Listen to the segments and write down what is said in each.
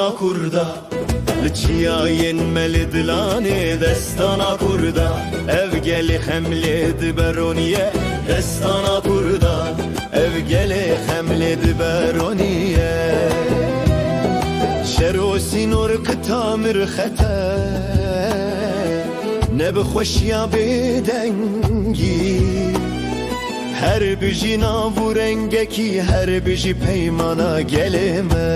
destana kurda Çiya yenmeli dilane destana kurda Ev geli hemledi beroniye destana kurda Ev geli hemledi beroniye شروسی نور کتامر خطه نب خوشیا بدنگی هر بیجی ناورنگه کی هر بیجی پیمانا گلمه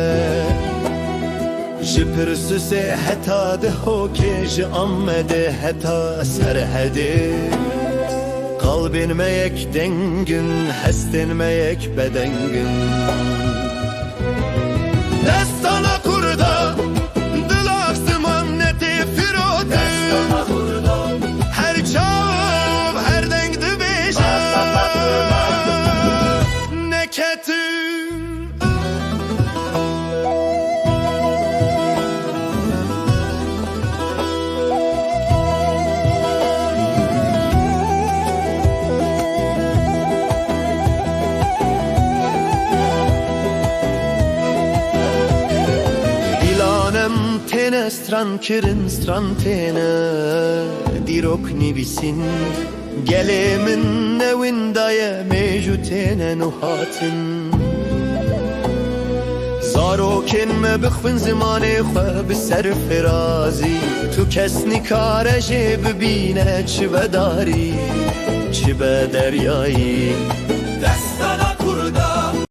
جپرسوسه حتا ده هوکه ج آمده حتا سرهده قلبin meyek dengin هستن meyek bedengin Destana kurda Dilak manneti firote Her çav her denkdi beşe Neketim Tene stran kirin stran tene dirok nibisin Gelemin nevindaya mevcutene nuhatin Zaroken me bixfin zimane xwe bi ser firazî Tu kes nikare jê bibîne çi bedarî çi be deryayî Destana kurda